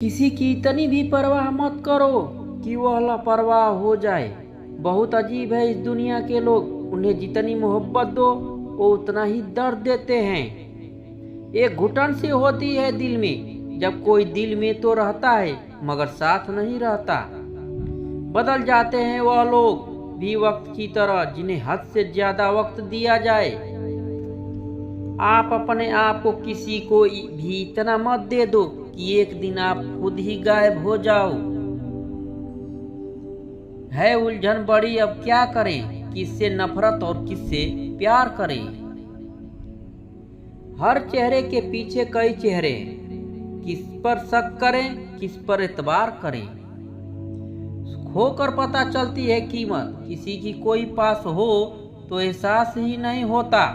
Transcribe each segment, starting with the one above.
किसी की इतनी भी परवाह मत करो कि वह लापरवाह हो जाए। बहुत अजीब है इस दुनिया के लोग। उन्हें जितनी मोहब्बत दो वो उतना ही दर्द देते हैं। एक घुटन सी होती है दिल में, जब कोई दिल में तो रहता है मगर साथ नहीं रहता। बदल जाते हैं वह लोग भी वक्त की तरह, जिन्हें हद से ज्यादा वक्त दिया जाए। आप अपने आप को किसी को भी इतना मत दे दो कि एक दिन आप खुद ही गायब हो जाओ। है उलझन बड़ी, अब क्या करें, किससे नफरत और किससे प्यार करें। हर चेहरे के पीछे कई चेहरे, किस पर शक करें किस पर एतबार करें। खोकर पता चलती है कीमत, किसी की कोई पास हो तो एहसास ही नहीं होता।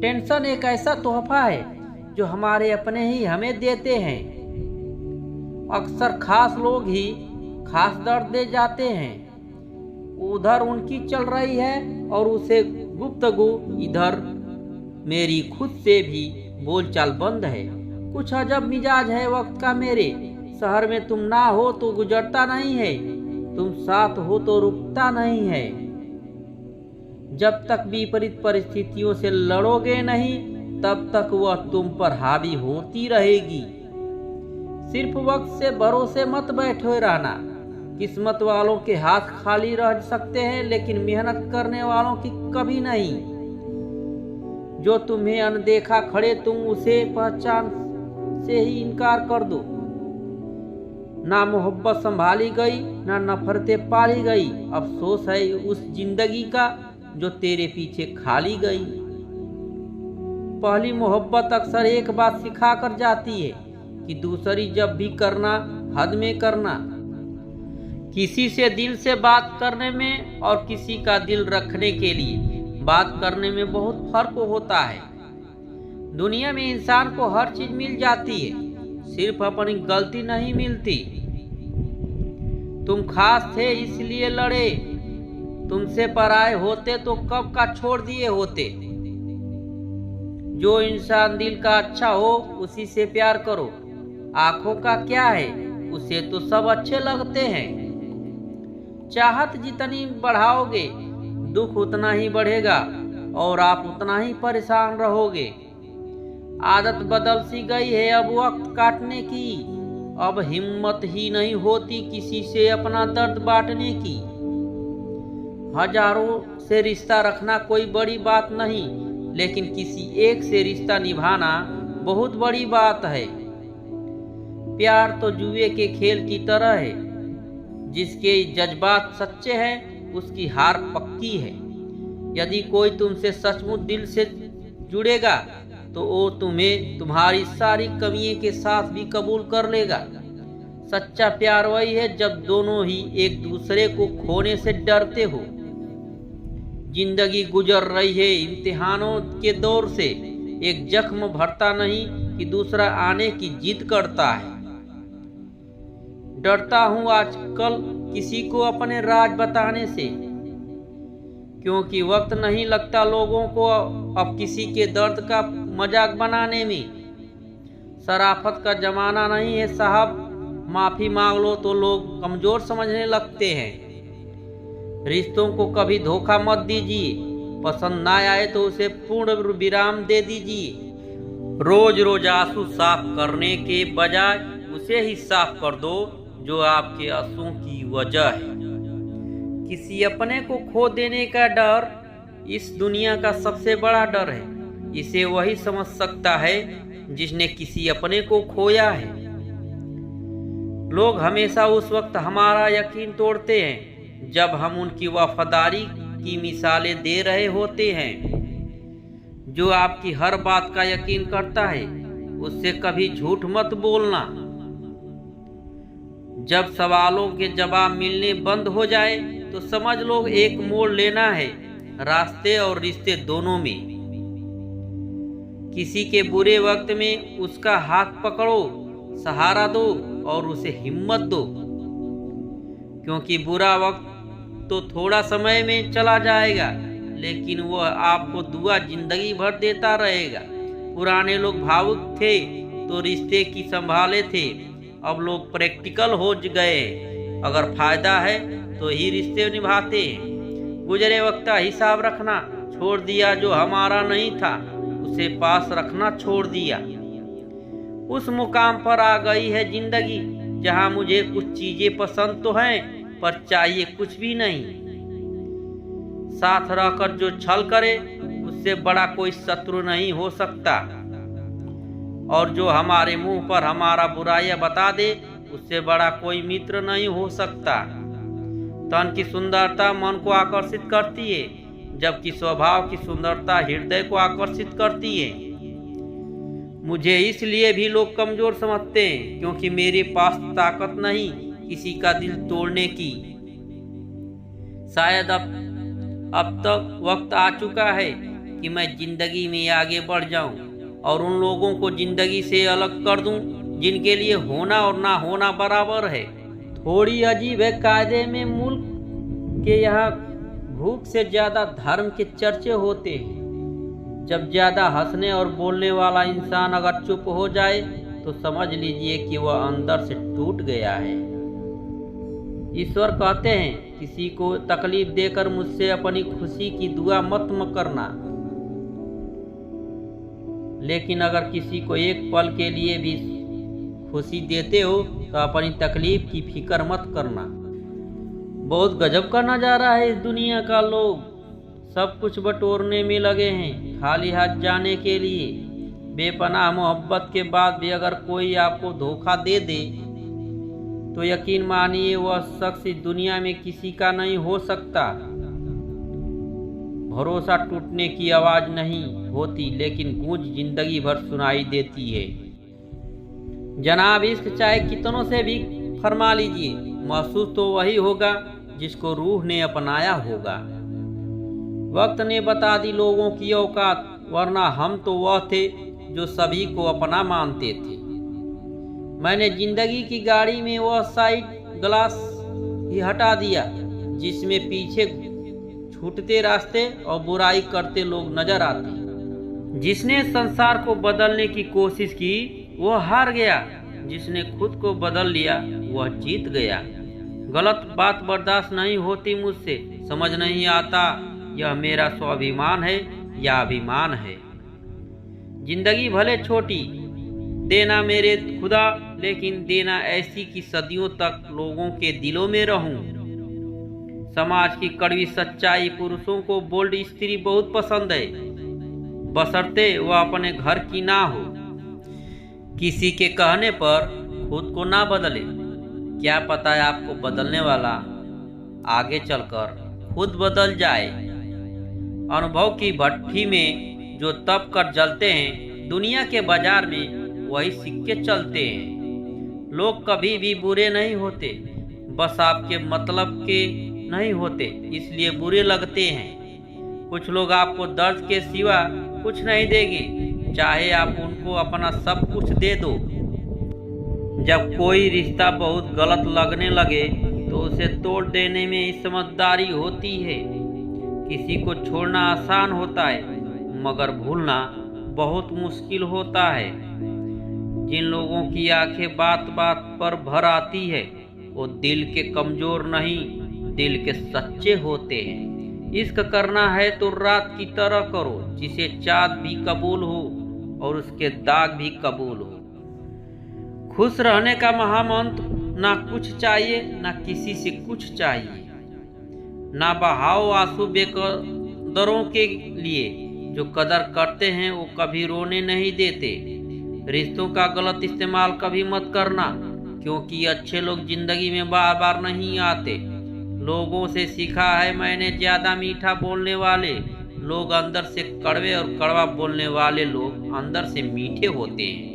टेंशन एक ऐसा तोहफा है जो हमारे अपने ही हमें देते हैं। अक्सर खास लोग ही खास दर्द दे जाते हैं। उधर उनकी चल रही है और उसे गुफ्तगू, इधर मेरी खुद से भी बोलचाल बंद है। कुछ अजब मिजाज है वक्त का मेरे। शहर में तुम ना हो तो गुजरता नहीं है, तुम साथ हो तो रुकता नहीं है। जब तक विपरीत परिस्थितियों से लड़ोगे नहीं तब तक वह तुम पर हावी होती रहेगी। सिर्फ वक्त से भरोसे मत बैठे रहना। किस्मत वालों के हाथ खाली रह सकते हैं लेकिन मेहनत करने वालों की कभी नहीं। जो तुम्हें अनदेखा खड़े तुम उसे पहचान से ही इनकार कर दो। ना मोहब्बत संभाली गई ना नफरतें पाली गई। अफसोस है उस जिंदगी का जो तेरे पीछे खाली गई। पहली मोहब्बत अक्सर एक बात सिखा कर जाती है कि दूसरी जब भी करना हद में करना। किसी से दिल से बात करने में और किसी का दिल रखने के लिए बात करने में बहुत फर्क होता है। दुनिया में इंसान को हर चीज मिल जाती है, सिर्फ अपनी गलती नहीं मिलती। तुम खास थे इसलिए लड़े, तुमसे पराए होते तो कब का छोड़ दिए होते। जो इंसान दिल का अच्छा हो उसी से प्यार करो। आंखों का क्या है, उसे तो सब अच्छे लगते हैं। चाहत जितनी बढ़ाओगे दुख उतना ही बढ़ेगा और आप उतना ही परेशान रहोगे। आदत बदल सी गई है अब वक्त काटने की। अब हिम्मत ही नहीं होती किसी से अपना दर्द बांटने की। हजारों से रिश्ता रखना कोई बड़ी बात नहीं, लेकिन किसी एक से रिश्ता निभाना बहुत बड़ी बात है। प्यार तो जुए के खेल की तरह है, जिसके जज्बात सच्चे हैं उसकी हार पक्की है। यदि कोई तुमसे सचमुच दिल से जुड़ेगा तो वो तुम्हें तुम्हारी सारी कमियों के साथ भी कबूल कर लेगा। सच्चा प्यार वही है जब दोनों ही एक दूसरे को खोने से डरते हो। जिंदगी गुजर रही है इम्तिहानों के दौर से। एक जख्म भरता नहीं कि दूसरा आने की जिद करता है। डरता हूं आजकल किसी को अपने राज बताने से, क्योंकि वक्त नहीं लगता लोगों को अब किसी के दर्द का मजाक बनाने में। शराफत का जमाना नहीं है साहब, माफी मांग लो तो लोग कमजोर समझने लगते हैं। रिश्तों को कभी धोखा मत दीजिए, पसंद ना आए तो उसे पूर्ण विराम दे दीजिए। रोज रोज आंसू साफ करने के बजाय उसे ही साफ कर दो जो आपके आंसुओं की वजह है। किसी अपने को खो देने का डर इस दुनिया का सबसे बड़ा डर है। इसे वही समझ सकता है जिसने किसी अपने को खोया है। लोग हमेशा उस वक्त हमारा यकीन तोड़ते हैं जब हम उनकी वफादारी की मिसालें दे रहे होते हैं। जो आपकी हर बात का यकीन करता है उससे कभी झूठ मत बोलना। जब सवालों के जवाब मिलने बंद हो जाए तो समझ लो एक मोड़ लेना है रास्ते और रिश्ते दोनों में। किसी के बुरे वक्त में उसका हाथ पकड़ो, सहारा दो और उसे हिम्मत दो, क्योंकि बुरा वक्त तो थोड़ा समय में चला जाएगा लेकिन वह आपको दुआ जिंदगी भर देता रहेगा। पुराने लोग भावुक थे तो रिश्ते की संभाले थे, अब लोग प्रैक्टिकल हो गए। अगर फायदा है तो ही रिश्ते निभाते हैं। गुजरे वक्त का हिसाब रखना छोड़ दिया, जो हमारा नहीं था उसे पास रखना छोड़ दिया। उस मुकाम पर आ गई है जिंदगी जहां मुझे कुछ चीजें पसंद तो हैं पर चाहिए कुछ भी नहीं। साथ रहकर जो छल करे उससे बड़ा कोई शत्रु नहीं हो सकता, और जो हमारे मुंह पर हमारा बुराइयां बता दे उससे बड़ा कोई मित्र नहीं हो सकता। तन की सुंदरता मन को आकर्षित करती है, जबकि स्वभाव की सुंदरता हृदय को आकर्षित करती है। मुझे इसलिए भी लोग कमजोर समझते हैं क्योंकि मेरे पास ताकत नहीं किसी का दिल तोड़ने की। शायद अब तक वक्त आ चुका है कि मैं जिंदगी में आगे बढ़ जाऊं और उन लोगों को जिंदगी से अलग कर दूं जिनके लिए होना और ना होना बराबर है। थोड़ी अजीब है कायदे में मुल्क के यहाँ भूख से ज्यादा धर्म के चर्चे होते हैं। जब ज्यादा हंसने और बोलने वाला इंसान अगर चुप हो जाए तो समझ लीजिए कि वह अंदर से टूट गया है। ईश्वर कहते हैं किसी को तकलीफ देकर मुझसे अपनी खुशी की दुआ मत करना, लेकिन अगर किसी को एक पल के लिए भी खुशी देते हो तो अपनी तकलीफ की फिक्र मत करना। बहुत गजब का नजारा है इस दुनिया का। लोग सब कुछ बटोरने में लगे हैं खाली हाथ जाने के लिए। बेपनाह मोहब्बत के बाद भी अगर कोई आपको धोखा दे दे तो यकीन मानिए वह शख्स इस दुनिया में किसी का नहीं हो सकता। भरोसा टूटने की आवाज नहीं होती, लेकिन गूंज जिंदगी भर सुनाई देती है। जनाब इश्क चाहे कितनों से भी फरमा लीजिए, महसूस तो वही होगा जिसको रूह ने अपनाया होगा। वक्त ने बता दी लोगों की औकात, वरना हम तो वह थे जो सभी को अपना मानते थे। मैंने जिंदगी की गाड़ी में वह साइड ग्लास ही हटा दिया जिसमें पीछे छूटते रास्ते और बुराई करते लोग नजर आते। जिसने संसार को बदलने की कोशिश की वह हार गया, जिसने खुद को बदल लिया वह जीत गया। गलत बात बर्दाश्त नहीं होती मुझसे, समझ नहीं आता यह मेरा स्वाभिमान है या अभिमान है। जिंदगी भले छोटी देना मेरे खुदा, लेकिन देना ऐसी कि सदियों तक लोगों के दिलों में रहूं। समाज की कड़वी सच्चाई, पुरुषों को बोल्ड स्त्री बहुत पसंद है, बशर्ते वह अपने घर की ना हो। किसी के कहने पर खुद को ना बदले, क्या पता है आपको बदलने वाला आगे चलकर खुद बदल जाए। अनुभव की भट्ठी में जो तप कर जलते हैं, दुनिया के बाजार में वही सिक्के चलते हैं। लोग कभी भी बुरे नहीं होते, बस आपके मतलब के नहीं होते इसलिए बुरे लगते हैं। कुछ लोग आपको दर्द के सिवा कुछ नहीं देंगे, चाहे आप उनको अपना सब कुछ दे दो। जब कोई रिश्ता बहुत गलत लगने लगे तो उसे तोड़ देने में समझदारी होती है। किसी को छोड़ना आसान होता है मगर भूलना बहुत मुश्किल होता है। जिन लोगों की आंखें बात बात पर भर आती है वो दिल के कमजोर नहीं, दिल के सच्चे होते हैं। इश्क करना है तो रात की तरह करो, जिसे चाँद भी कबूल हो और उसके दाग भी कबूल हो। खुश रहने का महामंत्र, ना कुछ चाहिए ना किसी से कुछ चाहिए। ना बहाओ आंसू बेकदरों के लिए, जो कदर करते हैं वो कभी रोने नहीं देते। रिश्तों का गलत इस्तेमाल कभी मत करना, क्योंकि अच्छे लोग जिंदगी में बार बार नहीं आते। लोगों से सीखा है मैंने, ज्यादा मीठा बोलने वाले लोग अंदर से कड़वे और कड़वा बोलने वाले लोग अंदर से मीठे होते हैं।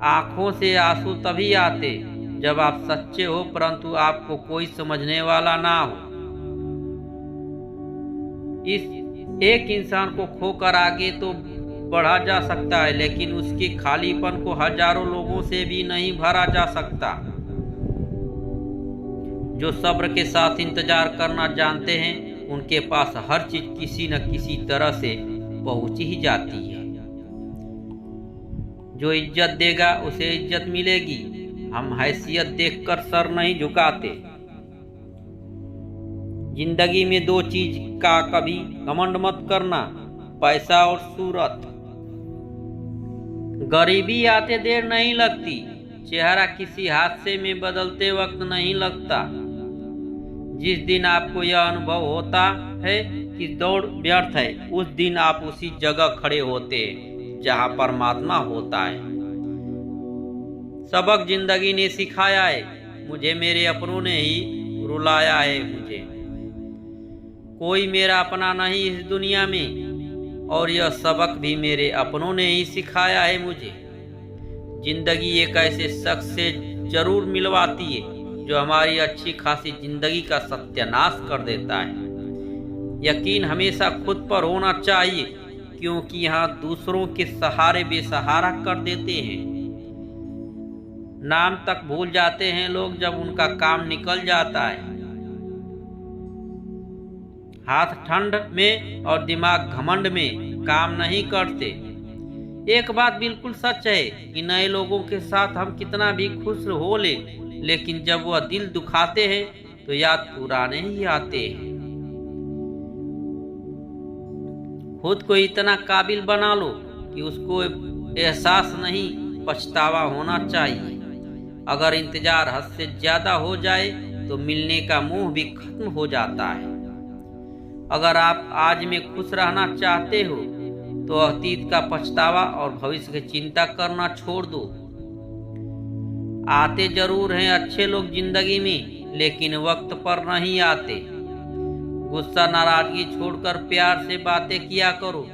आंखों से आंसू तभी आते जब आप सच्चे हो, परंतु आपको कोई समझने वाला ना हो। इस एक इंसान को खोकर आगे तो बढ़ा जा सकता है, लेकिन उसके खालीपन को हजारों लोगों से भी नहीं भरा जा सकता। जो सब्र के साथ इंतजार करना जानते हैं उनके पास हर चीज किसी न किसी तरह से पहुंच ही जाती है। जो इज्जत देगा उसे इज्जत मिलेगी। हम हैसियत देखकर सर नहीं झुकाते। जिंदगी में दो चीज का कभी घमंड मत करना, पैसा और सूरत। गरीबी आते देर नहीं लगती, चेहरा किसी हादसे में बदलते वक्त नहीं लगता। जिस दिन आपको यह अनुभव होता है कि दौड़ व्यर्थ है, उस दिन आप उसी जगह खड़े होते हैं जहां परमात्मा होता है। सबक जिंदगी ने सिखाया है मुझे, मेरे अपनों ने ही रुलाया है मुझे। कोई मेरा अपना नहीं इस दुनिया में, और यह सबक भी मेरे अपनों ने ही सिखाया है मुझे। जिंदगी एक ऐसे शख्स से जरूर मिलवाती है जो हमारी अच्छी खासी जिंदगी का सत्यानाश कर देता है। यकीन हमेशा खुद पर होना चाहिए, क्योंकि यहाँ दूसरों के सहारे बेसहारा कर देते हैं। नाम तक भूल जाते हैं लोग जब उनका काम निकल जाता है। हाथ ठंड में और दिमाग घमंड में काम नहीं करते। एक बात बिल्कुल सच है कि नए लोगों के साथ हम कितना भी खुश हो ले, लेकिन जब वह दिल दुखाते हैं तो याद पुराने ही आते हैं। खुद को इतना काबिल बना लो कि उसको एहसास नहीं, पछतावा होना चाहिए। अगर इंतजार हद से ज्यादा हो जाए तो मिलने का मोह भी खत्म हो जाता है। अगर आप आज में खुश रहना चाहते हो तो अतीत का पछतावा और भविष्य की चिंता करना छोड़ दो। आते जरूर हैं अच्छे लोग जिंदगी में, लेकिन वक्त पर नहीं आते। गुस्सा नाराजगी छोड़कर प्यार से बातें किया करो।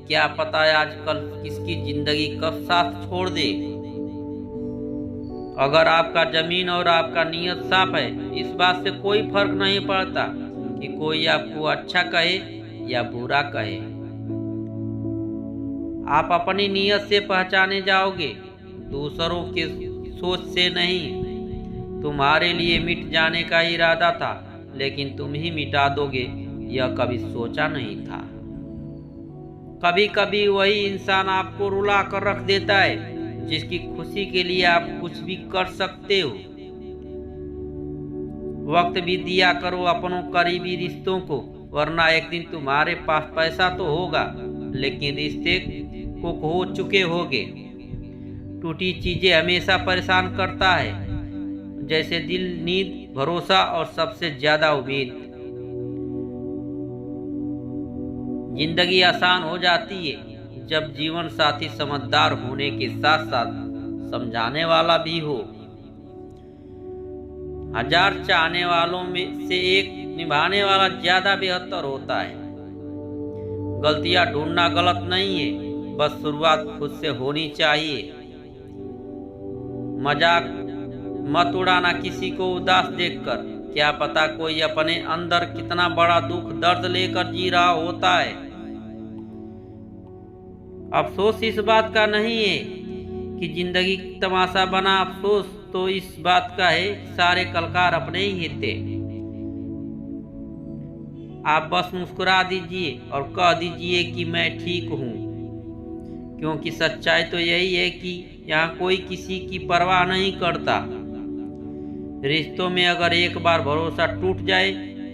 क्या पता है आजकल किसकी जिंदगी कब साथ छोड़ दे। अगर आपका जमीन और आपका नियत साफ है, इस बात से कोई फर्क नहीं पड़ता कि कोई आपको अच्छा कहे या बुरा कहे। आप अपनी नियत से पहचाने जाओगे, दूसरों के सोच से नहीं। तुम्हारे लिए मिट जाने का इरादा था, लेकिन तुम ही मिटा दोगे यह कभी सोचा नहीं था। कभी कभी वही इंसान आपको रुला कर रख देता है जिसकी खुशी के लिए आप कुछ भी कर सकते हो। वक्त भी दिया करो अपनों करीबी रिश्तों को, वरना एक दिन तुम्हारे पास पैसा तो होगा लेकिन रिश्ते को खो चुके होगे। टूटी चीजें हमेशा परेशान करता है, जैसे दिल, नींद, भरोसा और सबसे ज्यादा उम्मीद। जिंदगी आसान हो जाती है जब जीवन साथी समझदार होने के साथ साथ समझाने वाला भी हो। हजार चाहने वालों में से एक निभाने वाला ज्यादा बेहतर होता है। गलतियां ढूंढना गलत नहीं है, बस शुरुआत खुद से होनी चाहिए। मजाक मत उड़ाना किसी को उदास देखकर। क्या पता कोई अपने अंदर कितना बड़ा दुख दर्द लेकर जी रहा होता है। अफसोस इस बात का नहीं है कि जिंदगी तमाशा बना, अफसोस तो इस बात का है सारे कलकार अपने ही थे। आप बस मुस्कुरा दीजिए और कह दीजिए कि मैं ठीक हूँ, क्योंकि सच्चाई तो यही है कि यहाँ कोई किसी की परवाह नहीं करता। रिश्तों में अगर एक बार भरोसा टूट जाए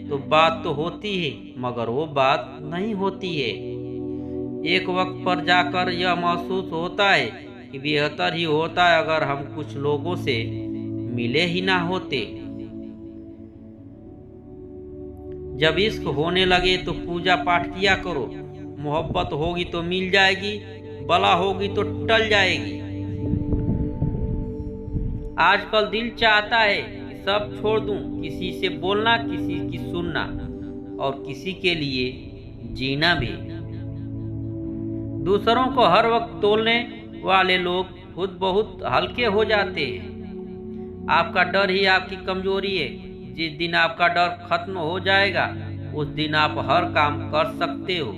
तो बात तो होती है, मगर वो बात नहीं होती है। एक वक्त पर जाकर यह महसूस होता है कि बेहतर ही होता है अगर हम कुछ लोगों से मिले ही ना होते। जब इश्क होने लगे तो पूजा पाठ किया करो। मोहब्बत होगी तो मिल जाएगी, बला होगी तो टल जाएगी। आजकल दिल चाहता है कि सब छोड़ दूं, किसी से बोलना, किसी की सुनना और किसी के लिए जीना भी। दूसरों को हर वक्त तोलने वाले लोग खुद बहुत हल्के हो जाते हैं। आपका डर ही आपकी कमजोरी है। जिस दिन आपका डर खत्म हो जाएगा उस दिन आप हर काम कर सकते हो।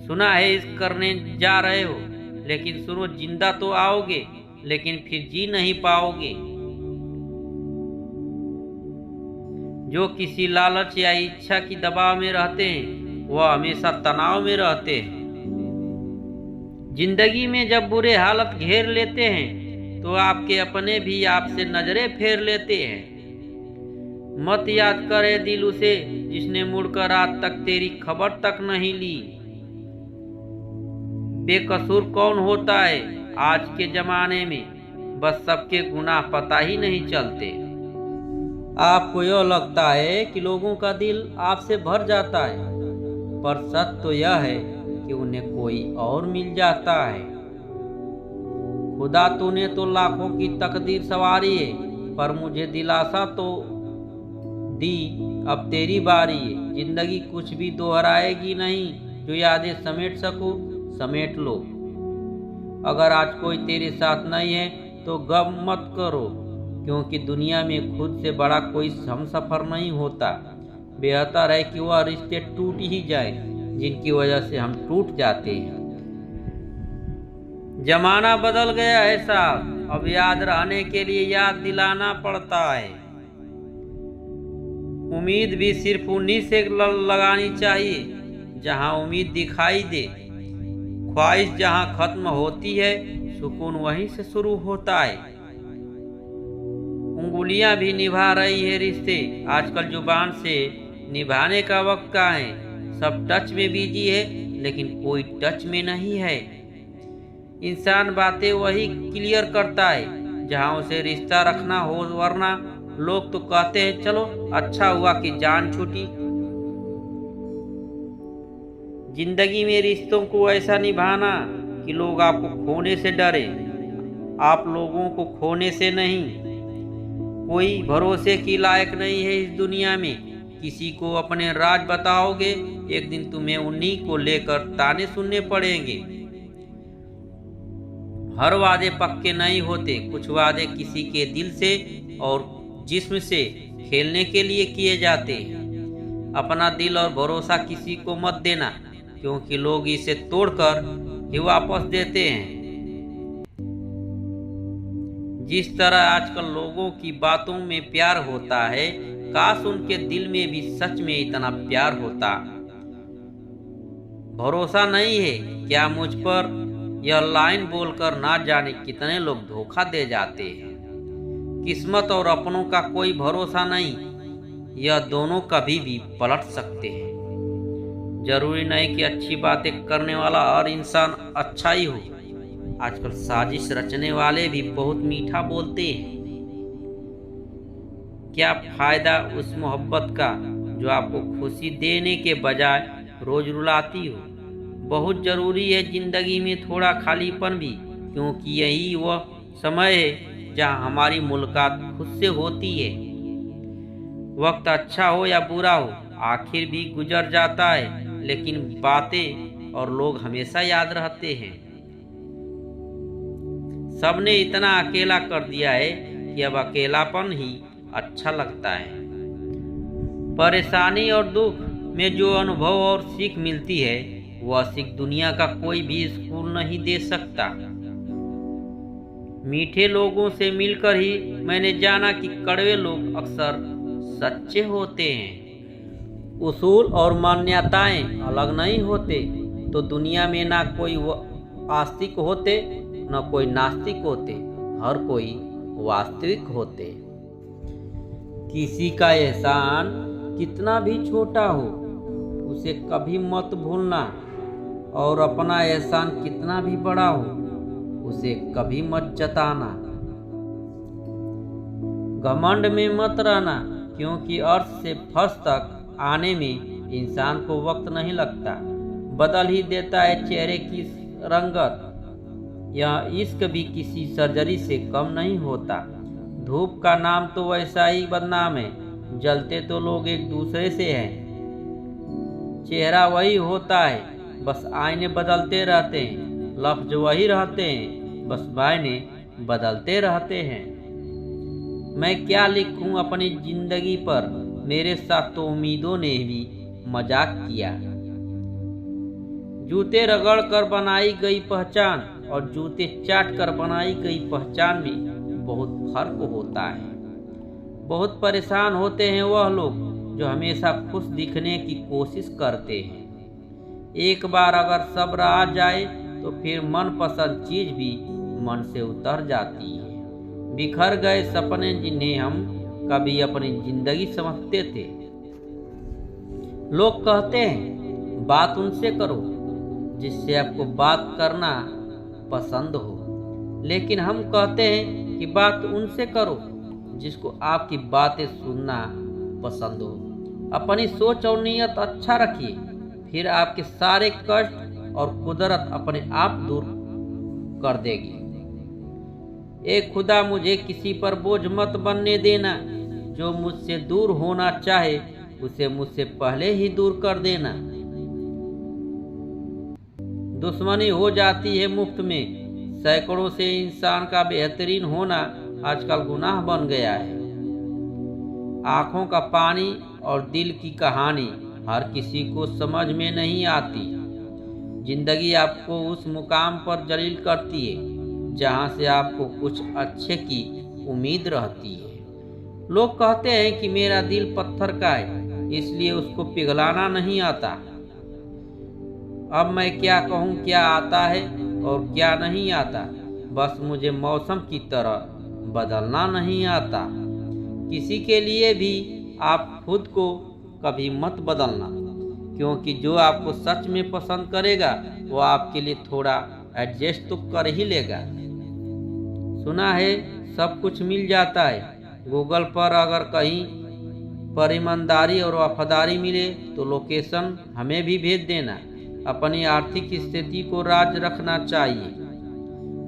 सुना है इस करने जा रहे हो, लेकिन सुनो, जिंदा तो आओगे लेकिन फिर जी नहीं पाओगे। जो किसी लालच या इच्छा की दबाव में रहते हैं वह हमेशा तनाव में रहते हैं। जिंदगी में जब बुरे हालत घेर लेते हैं तो आपके अपने भी आपसे नजरें फेर लेते हैं। मत याद करे दिल उसे जिसने मुड़कर आज तक तेरी खबर तक नहीं ली। बेकसूर कौन होता है आज के जमाने में, बस सबके गुनाह पता ही नहीं चलते। आपको यह लगता है कि लोगों का दिल आपसे भर जाता है, पर सच तो यह है कि उन्हें कोई और मिल जाता है। खुदा तूने तो लाखों की तकदीर सवारी है, पर मुझे दिलासा तो दी अब तेरी बारी है। जिंदगी कुछ भी दोहराएगी नहीं, जो यादें समेट सको समेट लो। अगर आज कोई तेरे साथ नहीं है तो गम मत करो, क्योंकि दुनिया में खुद से बड़ा कोई हमसफर नहीं होता। बेहतर है कि वह रिश्ते टूट ही जाए जिनकी वजह से हम टूट जाते हैं। जमाना बदल गया है साहब, अब याद रहने के लिए याद दिलाना पड़ता है। उम्मीद भी सिर्फ उन्हीं से लगानी चाहिए जहां उम्मीद दिखाई दे। ख्वाहिश जहां खत्म होती है, सुकून वहीं से शुरू होता है। उंगलियां भी निभा रही है रिश्ते, आजकल जुबान से निभाने का वक्त कहाँ है। सब टच में बिजी है लेकिन कोई टच में नहीं है। इंसान बातें वही क्लियर करता है जहां उसे रिश्ता रखना हो, वरना लोग तो कहते हैं चलो अच्छा हुआ कि जान छूटी। जिंदगी में रिश्तों को ऐसा निभाना कि लोग आपको खोने से डरे, आप लोगों को खोने से नहीं। कोई भरोसे की लायक नहीं है इस दुनिया में। किसी को अपने राज बताओगे, एक दिन तुम्हें उन्हीं को लेकर ताने सुनने पड़ेंगे। हर वादे पक्के नहीं होते, कुछ वादे किसी के दिल से और जिस्म से खेलने के लिए किए जाते हैं। अपना दिल और भरोसा किसी को मत देना, क्योंकि लोग इसे तोड़कर ही वापस देते हैं। जिस तरह आजकल लोगों की बातों में प्यार होता है, काश उनके दिल में भी सच में इतना प्यार होता। भरोसा नहीं है क्या मुझ पर, यह लाइन बोलकर ना जाने कितने लोग धोखा दे जाते हैं। किस्मत और अपनों का कोई भरोसा नहीं, यह दोनों कभी भी पलट सकते हैं। जरूरी नहीं कि अच्छी बातें करने वाला हर इंसान अच्छा ही हो। आजकल साजिश रचने वाले भी बहुत मीठा बोलते हैं। क्या फायदा उस मोहब्बत का जो आपको खुशी देने के बजाय रोज रुलाती हो। बहुत जरूरी है जिंदगी में थोड़ा खालीपन भी, क्योंकि यही वह समय है जहाँ हमारी मुलाकात खुद से होती है। वक्त अच्छा हो या बुरा हो, आखिर भी गुजर जाता है, लेकिन बातें और लोग हमेशा याद रहते हैं। सबने इतना अकेला कर दिया है कि अब अकेलापन ही अच्छा लगता है। परेशानी और दुख में जो अनुभव और सीख मिलती है, वह सीख दुनिया का कोई भी स्कूल नहीं दे सकता। मीठे लोगों से मिलकर ही मैंने जाना कि कड़वे लोग अक्सर सच्चे होते हैं। उसूल और मान्यताएं अलग नहीं होते तो दुनिया में ना कोई आस्तिक होते न कोई नास्तिक होते, हर कोई वास्तविक होते। किसी का एहसान कितना भी छोटा हो, उसे कभी मत भूलना, और अपना एहसान कितना भी बड़ा हो, उसे कभी मत जताना। घमंड में मत रहना, क्योंकि अर्श से फर्श तक आने में इंसान को वक्त नहीं लगता, बदल ही देता है चेहरे की रंगत। यह इश्क भी किसी सर्जरी से कम नहीं होता। धूप का नाम तो वैसा ही बदनाम है, जलते तो लोग एक दूसरे से हैं। चेहरा वही होता है, बस आईने बदलते रहते हैं। लफ्ज वही रहते हैं, बस मायने बदलते रहते हैं। मैं क्या लिखूं अपनी जिंदगी पर, मेरे साथ तो उम्मीदों ने भी मजाक किया। जूते रगड़ कर बनाई गई पहचान और जूते चाट कर बनाई गई पहचान में बहुत फर्क होता है। बहुत परेशान होते हैं वह लोग जो हमेशा खुश दिखने की कोशिश करते हैं। एक बार अगर सब्र आ जाए तो फिर मनपसंद चीज भी मन से उतर जाती है। बिखर गए सपने जिन्हें हम कभी अपनी जिंदगी समझते थे। लोग कहते हैं बात उनसे करो जिससे आपको बात करना पसंद हो, लेकिन हम कहते हैं कि बात उनसे करो जिसको आपकी बातें सुनना पसंद हो। अपनी सोच और नीयत अच्छा रखिए, फिर आपके सारे कष्ट और कुदरत अपने आप दूर कर देगी। ए खुदा, मुझे किसी पर बोझ मत बनने देना। जो मुझसे दूर होना चाहे उसे मुझसे पहले ही दूर कर देना। दुश्मनी हो जाती है मुफ्त में। सैकड़ों से इंसान का बेहतरीन होना आजकल गुनाह बन गया है। आंखों का पानी और दिल की कहानी हर किसी को समझ में नहीं आती। जिंदगी आपको उस मुकाम पर जलील करती है जहां से आपको कुछ अच्छे की उम्मीद रहती है। लोग कहते हैं कि मेरा दिल पत्थर का है, इसलिए उसको पिघलाना नहीं आता। अब मैं क्या कहूँ, क्या आता है और क्या नहीं आता। बस मुझे मौसम की तरह बदलना नहीं आता। किसी के लिए भी आप खुद को कभी मत बदलना, क्योंकि जो आपको सच में पसंद करेगा वो आपके लिए थोड़ा एडजस्ट तो कर ही लेगा। सुना है सब कुछ मिल जाता है। गूगल पर अगर कहीं पर ईमानदारी और वफादारी मिले तो लोकेशन हमें भी भेज देना। अपनी आर्थिक स्थिति को राज रखना चाहिए।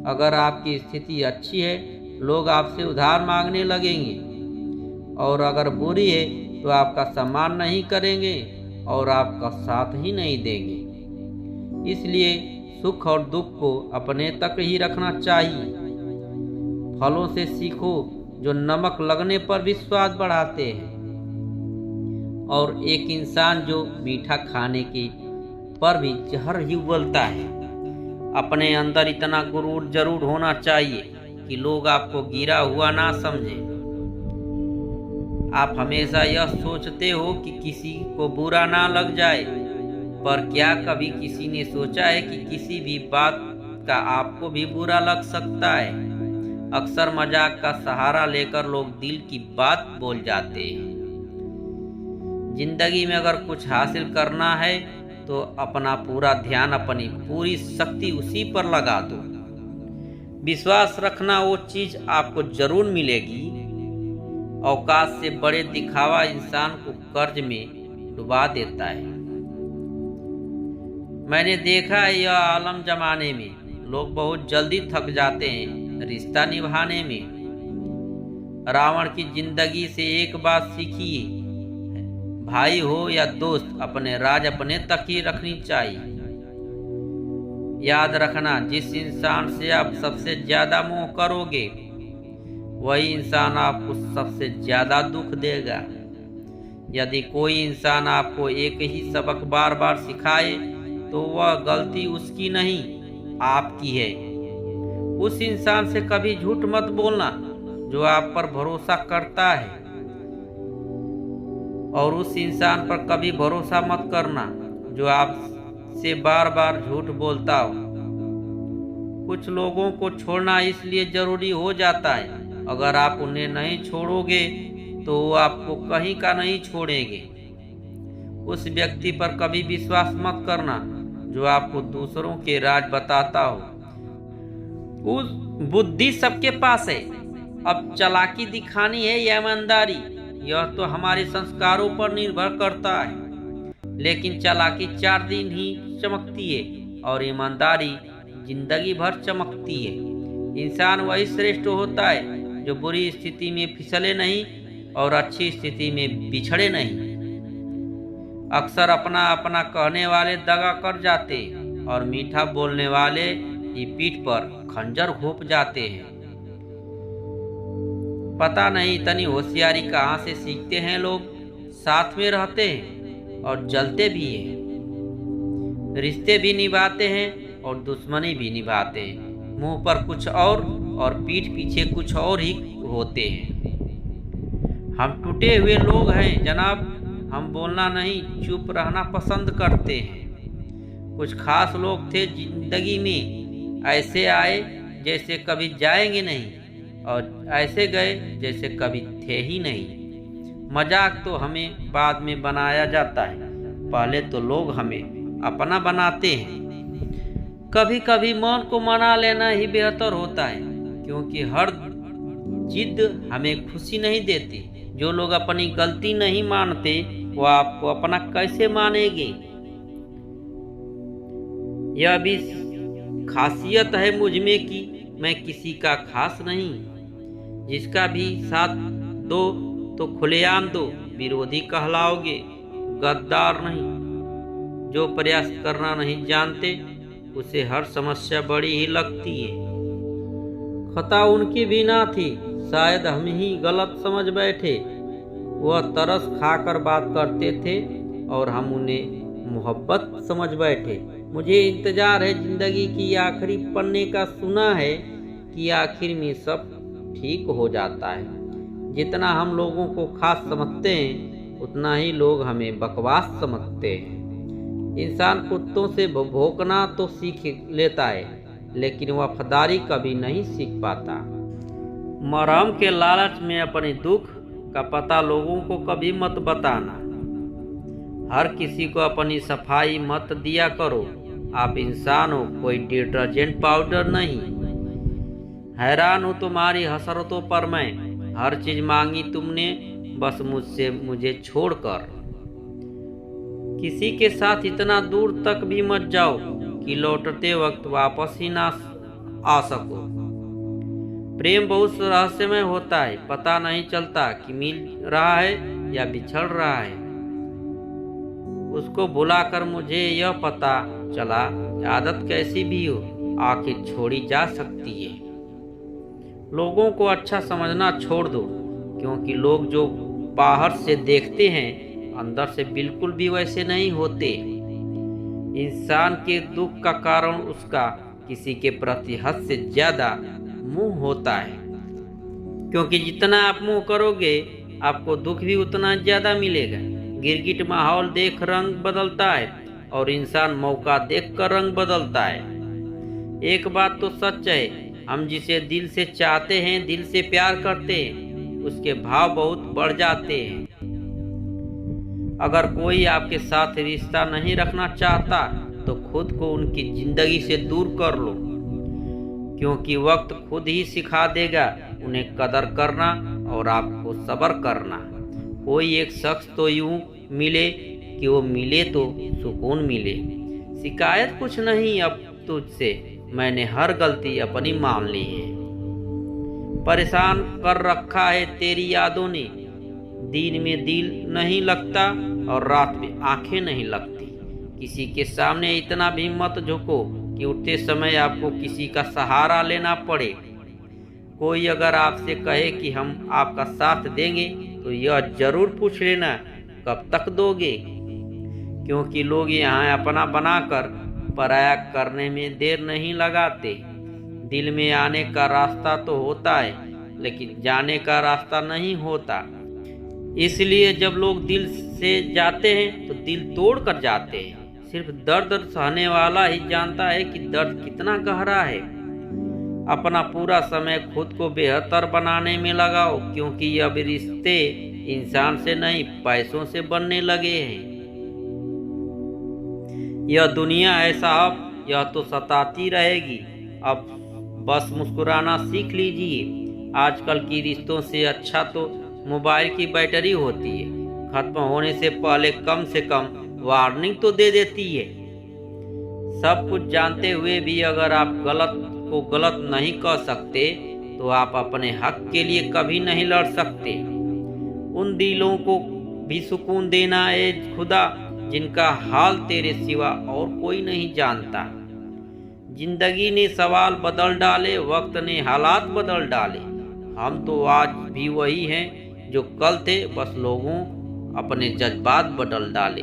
अगर आपकी स्थिति अच्छी है लोग आपसे उधार मांगने लगेंगे, और अगर बुरी है तो आपका सम्मान नहीं करेंगे और आपका साथ ही नहीं देंगे। इसलिए सुख और दुख को अपने तक ही रखना चाहिए। फलों से सीखो जो नमक लगने पर भी स्वाद बढ़ाते हैं, और एक इंसान जो मीठा खाने के पर भी जहर ही उगलता है। अपने अंदर इतना गुरूर जरूर होना चाहिए कि लोग आपको गिरा हुआ ना समझे। आप हमेशा यह सोचते हो कि किसी को बुरा ना लग जाए, पर क्या कभी किसी ने सोचा है कि किसी भी बात का आपको भी बुरा लग सकता है। अक्सर मजाक का सहारा लेकर लोग दिल की बात बोल जाते हैं। जिंदगी में अगर कुछ हासिल करना है तो अपना पूरा ध्यान, अपनी पूरी शक्ति उसी पर लगा दो। विश्वास रखना वो चीज आपको जरूर मिलेगी। औकात से बड़े दिखावा इंसान को कर्ज में डुबा देता है। मैंने देखा है यह आलम जमाने में लोग बहुत जल्दी थक जाते हैं रिश्ता निभाने में। रावण की जिंदगी से एक बात सीखिए, भाई हो या दोस्त, अपने राज अपने तक ही रखनी चाहिए। याद रखना, जिस इंसान से आप सबसे ज्यादा मोह करोगे वही इंसान आपको सबसे ज्यादा दुख देगा। यदि कोई इंसान आपको एक ही सबक बार बार सिखाए तो वह गलती उसकी नहीं आपकी है। उस इंसान से कभी झूठ मत बोलना जो आप पर भरोसा करता है, और उस इंसान पर कभी भरोसा मत करना जो आपसे बार बार झूठ बोलता हो। कुछ लोगों को छोड़ना इसलिए जरूरी हो जाता है, अगर आप उन्हें नहीं छोड़ोगे तो वो आपको कहीं का नहीं छोड़ेंगे। उस व्यक्ति पर कभी विश्वास मत करना जो आपको दूसरों के राज बताता हो। उस बुद्धि सबके पास है, अब चालाकी दिखानी है या ईमानदारी, यह तो हमारे संस्कारों पर निर्भर करता है। लेकिन चालाकी 4 दिन ही चमकती है और ईमानदारी जिंदगी भर चमकती है। इंसान वही श्रेष्ठ होता है जो बुरी स्थिति में फिसले नहीं और अच्छी स्थिति में बिछड़े नहीं। अक्सर अपना अपना कहने वाले दगा कर जाते और मीठा बोलने वाले ही पीठ पर खंजर घोंप जाते हैं। पता नहीं इतनी होशियारी कहाँ से सीखते हैं लोग। साथ में रहते हैं और जलते भी हैं, रिश्ते भी निभाते हैं और दुश्मनी भी निभाते हैं। मुंह पर कुछ और पीठ पीछे कुछ और ही होते हैं। हम टूटे हुए लोग हैं जनाब, हम बोलना नहीं चुप रहना पसंद करते हैं। कुछ खास लोग थे जिंदगी में, ऐसे आए जैसे कभी जाएंगे नहीं और ऐसे गए जैसे कभी थे ही नहीं। मजाक तो हमें बाद में बनाया जाता है, पहले तो लोग हमें अपना बनाते हैं। कभी कभी मन को मना लेना ही बेहतर होता है, क्योंकि हर जिद हमें खुशी नहीं देती। जो लोग अपनी गलती नहीं मानते वो आपको अपना कैसे मानेंगे। यह भी खासियत है मुझ में कि मैं किसी का खास नहीं। जिसका भी साथ दो तो खुलेआम दो, विरोधी कहलाओगे, गद्दार नहीं। जो प्रयास करना नहीं जानते उसे हर समस्या बड़ी ही लगती है। खता उनकी भी ना थी, शायद हम ही गलत समझ बैठे। वह तरस खाकर बात करते थे और हम उन्हें मोहब्बत समझ बैठे। मुझे इंतजार है जिंदगी की आखिरी पन्ने का, सुना है कि आखिर में सब ठीक हो जाता है। जितना हम लोगों को खास समझते हैं उतना ही लोग हमें बकवास समझते हैं। इंसान कुत्तों से भौंकना तो सीख लेता है, लेकिन वफादारी कभी नहीं सीख पाता। मरहम के लालच में अपने दुख का पता लोगों को कभी मत बताना। हर किसी को अपनी सफाई मत दिया करो। आप इंसान हो, कोई डिटर्जेंट पाउडर नहीं। हैरान हूँ तुम्हारी हसरतों पर मैं, हर चीज मांगी तुमने बस मुझसे मुझे छोड़कर। किसी के साथ इतना दूर तक भी मत जाओ कि लौटते वक्त वापस ही ना आ सको। प्रेम बहुत रहस्यमय होता है, पता नहीं चलता कि मिल रहा है या बिछड़ रहा है। उसको भुलाकर मुझे यह पता चला आदत कैसी भी हो आखिर छोड़ी जा सकती है। लोगों को अच्छा समझना छोड़ दो, क्योंकि लोग जो बाहर से देखते हैं अंदर से बिल्कुल भी वैसे नहीं होते। इंसान के दुख का कारण उसका किसी के प्रति हद से ज्यादा मुंह होता है, क्योंकि जितना आप मुंह करोगे आपको दुख भी उतना ज्यादा मिलेगा। गिरगिट माहौल देख रंग बदलता है और इंसान मौका देख कर रंग बदलता है। एक बात तो सच है, हम जिसे दिल से चाहते हैं, दिल से प्यार करते हैं, उसके भाव बहुत बढ़ जाते हैं। अगर कोई आपके साथ रिश्ता नहीं रखना चाहता तो खुद को उनकी जिंदगी से दूर कर लो, क्योंकि वक्त खुद ही सिखा देगा उन्हें कदर करना और आपको सब्र करना। कोई एक शख्स तो यूं मिले कि वो मिले तो सुकून मिले। शिकायत कुछ नहीं अब तुझसे, मैंने हर गलती अपनी मान ली है। परेशान कर रखा है तेरी यादों ने, दिन में दिल नहीं लगता और रात में आंखें नहीं लगती। किसी के सामने इतना भी मत झुको कि उठते समय आपको किसी का सहारा लेना पड़े। कोई अगर आपसे कहे कि हम आपका साथ देंगे तो यह जरूर पूछ लेना कब तक दोगे, क्योंकि लोग यहाँ अपना बनाकर पराया करने में देर नहीं लगाते। दिल में आने का रास्ता तो होता है, लेकिन जाने का रास्ता नहीं होता। इसलिए जब लोग दिल से जाते हैं तो दिल तोड़ कर जाते हैं। सिर्फ दर्द सहने वाला ही जानता है कि दर्द कितना गहरा है। अपना पूरा समय खुद को बेहतर बनाने में लगाओ, क्योंकि अब रिश्ते इंसान से नहीं पैसों से बनने लगे हैं। यह दुनिया है साहब, यह तो सताती रहेगी। अब बस मुस्कुराना सीख लीजिए। आजकल की रिश्तों से अच्छा तो मोबाइल की बैटरी होती है, खत्म होने से पहले कम से कम वार्निंग तो दे देती है। सब कुछ जानते हुए भी अगर आप गलत को गलत नहीं कह सकते तो आप अपने हक के लिए कभी नहीं लड़ सकते। उन दिलों को भी सुकून देना है खुदा जिनका हाल तेरे सिवा और कोई नहीं जानता। जिंदगी ने सवाल बदल डाले, वक्त ने हालात बदल डाले। हम तो आज भी वही हैं जो कल थे, बस लोगों अपने जज्बात बदल डाले।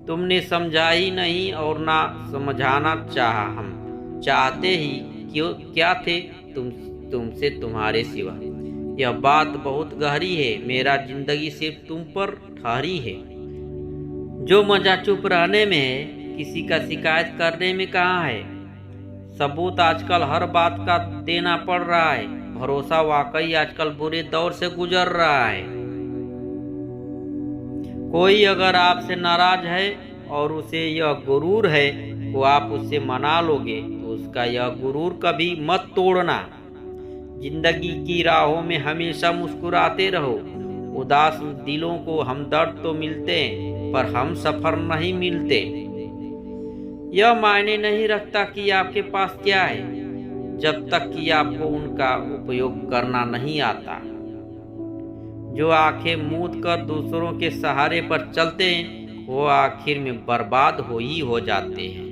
तुमने समझा ही नहीं और ना समझाना चाहा। हम चाहते ही क्यों क्या थे तुमसे तुम्हारे सिवा। यह बात बहुत गहरी है, मेरा जिंदगी सिर्फ तुम पर ठहरी है। जो मजा चुप रहने में है, किसी का शिकायत करने में कहाँ है। सबूत आजकल हर बात का देना पड़ रहा है। भरोसा वाकई आजकल बुरे दौर से गुजर रहा है। कोई अगर आपसे नाराज है और उसे यह गुरूर है तो आप उससे मना लोगे, तो उसका यह गुरूर कभी मत तोड़ना। जिंदगी की राहों में हमेशा मुस्कुराते रहो। उदास दिलों को हमदर्द तो मिलते हैं, पर हम सफर नहीं मिलते। यह मायने नहीं रखता कि आपके पास क्या है, जब तक कि आपको उनका उपयोग करना नहीं आता। जो आंखें मूंद कर दूसरों के सहारे पर चलते हैं, वो आखिर में बर्बाद हो जाते हैं।